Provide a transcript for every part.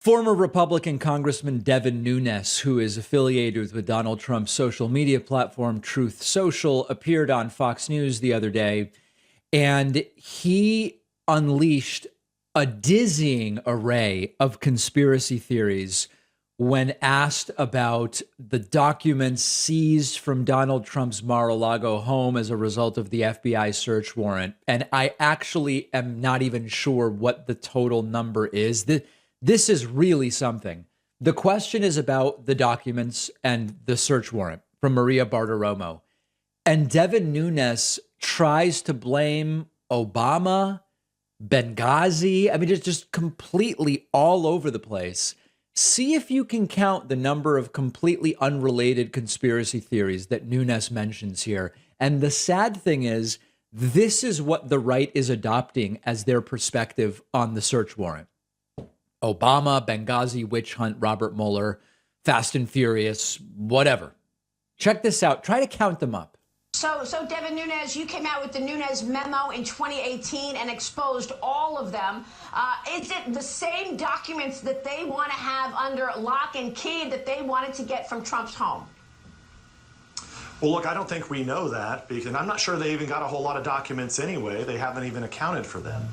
Former Republican Congressman Devin Nunes, who is affiliated with Donald Trump's social media platform Truth Social, appeared on Fox News the other day, and he unleashed a dizzying array of conspiracy theories when asked about the documents seized from Donald Trump's Mar-a-Lago home as a result of the FBI search warrant. And I actually am not even sure what the total number is. This is really something. The question is about the documents and the search warrant from Maria Bartiromo. And Devin Nunes tries to blame Obama, Benghazi. I mean, it's just completely all over the place. See if you can count the number of completely unrelated conspiracy theories that Nunes mentions here. And the sad thing is, this is what the right is adopting as their perspective on the search warrant. Obama, Benghazi, witch hunt, Robert Mueller, Fast and Furious, whatever. Check this out. Try to count them up. So Devin Nunes, you came out with the Nunes memo in 2018 and exposed all of them. Is it the same documents that they want to have under lock and key that they wanted to get from Trump's home? Well, look, I don't think we know that, because I'm not sure they even got a whole lot of documents anyway. They haven't even accounted for them.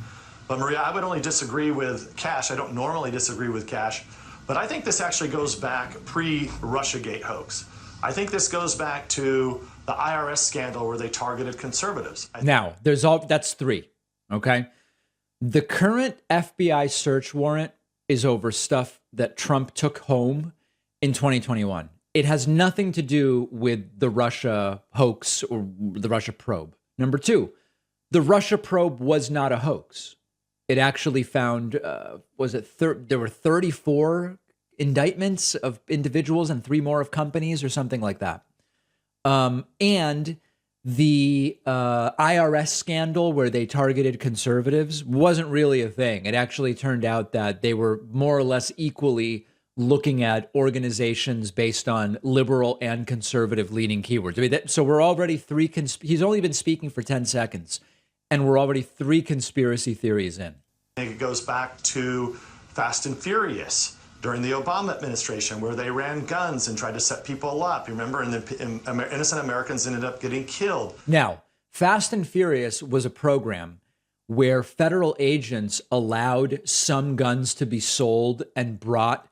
But Maria, I would only disagree with Cash. I don't normally disagree with Cash, but I think this actually goes back pre-Russiagate hoax. I think this goes back to the IRS scandal where they targeted conservatives. Now, that's three, okay? The current FBI search warrant is over stuff that Trump took home in 2021. It has nothing to do with the Russia hoax or the Russia probe. Number two, the Russia probe was not a hoax. It actually found, there were 34 indictments of individuals and 3 more of companies or something like that. And the IRS scandal where they targeted conservatives wasn't really a thing. It actually turned out that they were more or less equally looking at organizations based on liberal and conservative leaning keywords. I mean, so we're already he's only been speaking for 10 seconds. And we're already 3 conspiracy theories in. I think it goes back to Fast and Furious during the Obama administration, where they ran guns and tried to set people up. You remember, and innocent Americans ended up getting killed. Now, Fast and Furious was a program where federal agents allowed some guns to be sold and brought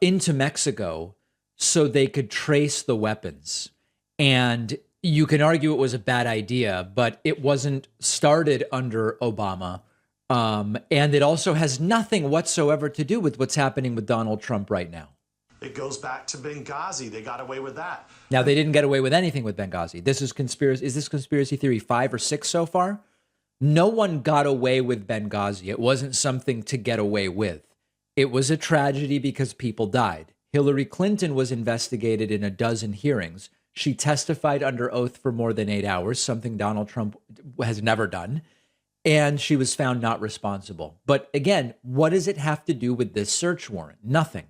into Mexico so they could trace the weapons. And you can argue it was a bad idea, but it wasn't started under Obama. And it also has nothing whatsoever to do with what's happening with Donald Trump right now. It goes back to Benghazi. They got away with that. Now, they didn't get away with anything with Benghazi. Is this conspiracy theory 5 or 6 so far? No one got away with Benghazi. It wasn't something to get away with. It was a tragedy because people died. Hillary Clinton was investigated in a dozen hearings. She testified under oath for more than 8 hours, something Donald Trump has never done. And she was found not responsible. But again, what does it have to do with this search warrant? Nothing.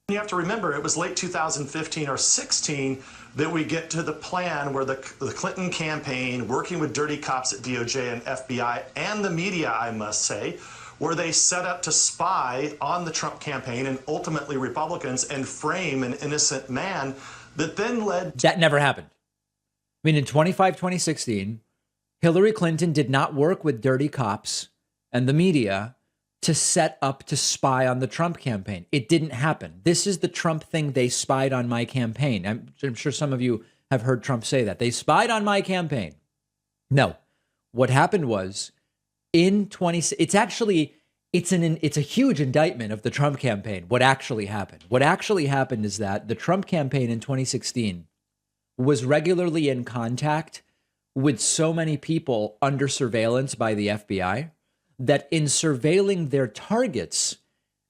You have to remember, it was late 2015 or 16 that we get to the plan where the Clinton campaign, working with dirty cops at DOJ and FBI and the media, I must say, where they set up to spy on the Trump campaign and ultimately Republicans and frame an innocent man that then led... That never happened. I mean, in 2016, Hillary Clinton did not work with dirty cops and the media to set up to spy on the Trump campaign. It didn't happen. This is the Trump thing. They spied on my campaign. I'm sure some of you have heard Trump say that. They spied on my campaign. No. What happened was it's a huge indictment of the Trump campaign. What actually happened is that the Trump campaign in 2016 was regularly in contact with so many people under surveillance by the FBI that in surveilling their targets,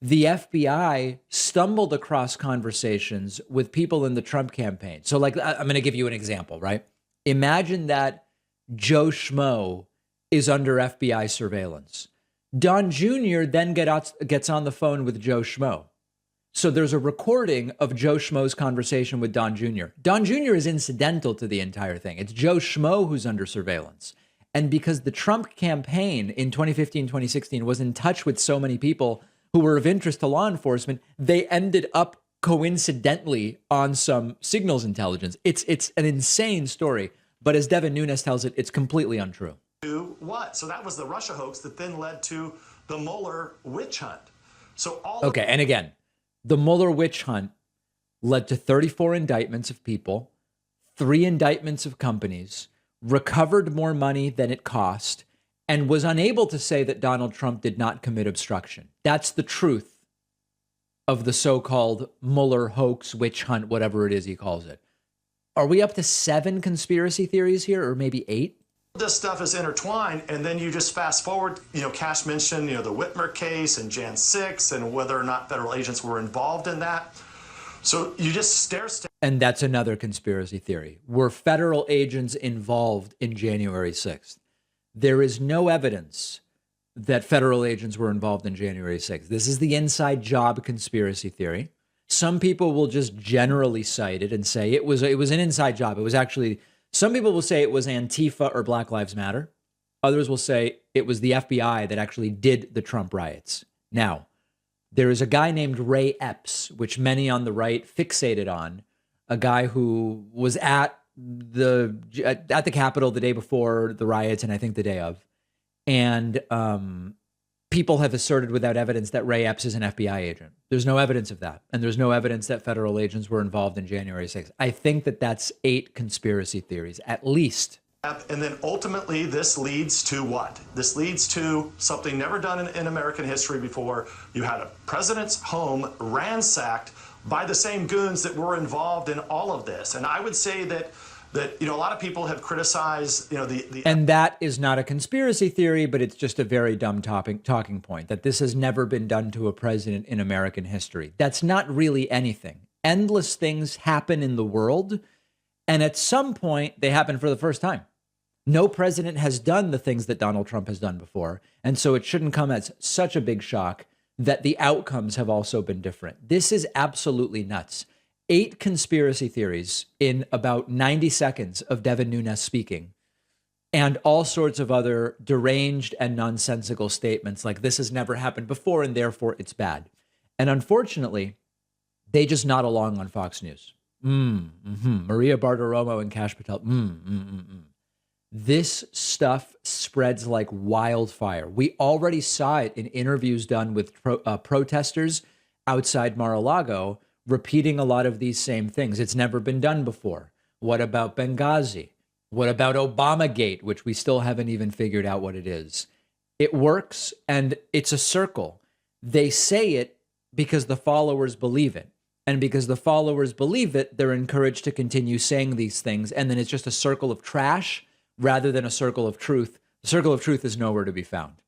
the FBI stumbled across conversations with people in the Trump campaign. So like, I'm going to give you an example, right? Imagine that Joe Schmo is under FBI surveillance. Don Jr. then gets on the phone with Joe Schmo. So there's a recording of Joe Schmo's conversation with Don Jr. Don Jr. is incidental to the entire thing. It's Joe Schmo who's under surveillance. And because the Trump campaign in 2015, 2016 was in touch with so many people who were of interest to law enforcement, they ended up coincidentally on some signals intelligence. It's an insane story. But as Devin Nunes tells it, it's completely untrue. What? So that was the Russia hoax that then led to the Mueller witch hunt. So Okay, and again, the Mueller witch hunt led to 34 indictments of people, 3 indictments of companies, recovered more money than it cost, and was unable to say that Donald Trump did not commit obstruction. That's the truth of the so-called Mueller hoax, witch hunt, whatever it is he calls it. Are we up to 7 conspiracy theories here, or maybe 8? This stuff is intertwined, and then you just fast forward, Cash mentioned, the Whitmer case and Jan 6 and whether or not federal agents were involved in that. So you just stare. And that's another conspiracy theory. Were federal agents involved in January 6th? There is no evidence that federal agents were involved in January 6th. This is the inside job conspiracy theory. Some people will just generally cite it and say it was an inside job. It was actually, some people will say it was Antifa or Black Lives Matter. Others will say it was the FBI that actually did the Trump riots. Now, there is a guy named Ray Epps, which many on the right fixated on, a guy who was at the Capitol the day before the riots and I think the day of. And people have asserted without evidence that Ray Epps is an FBI agent. There's no evidence of that. And there's no evidence that federal agents were involved in January 6th. I think that that's 8 conspiracy theories, at least. And then ultimately this leads to what? This leads to something never done in American history before. You had a president's home ransacked by the same goons that were involved in all of this. And I would say that a lot of people have criticized, the And that is not a conspiracy theory, but it's just a very dumb talking point, that this has never been done to a president in American history. That's not really anything. Endless things happen in the world, and at some point, they happen for the first time. No president has done the things that Donald Trump has done before, and so it shouldn't come as such a big shock that the outcomes have also been different. This is absolutely nuts. 8 conspiracy theories in about 90 seconds of Devin Nunes speaking, and all sorts of other deranged and nonsensical statements like this has never happened before and therefore it's bad. And unfortunately, they just nod along on Fox News. Maria Bartiromo and Kash Patel. This stuff spreads like wildfire. We already saw it in interviews done with protesters outside Mar-a-Lago, repeating a lot of these same things. It's never been done before. What about Benghazi? What about Obamagate, which we still haven't even figured out what it is? It works, and it's a circle. They say it because the followers believe it. And because the followers believe it, they're encouraged to continue saying these things. And then it's just a circle of trash rather than a circle of truth. The circle of truth is nowhere to be found.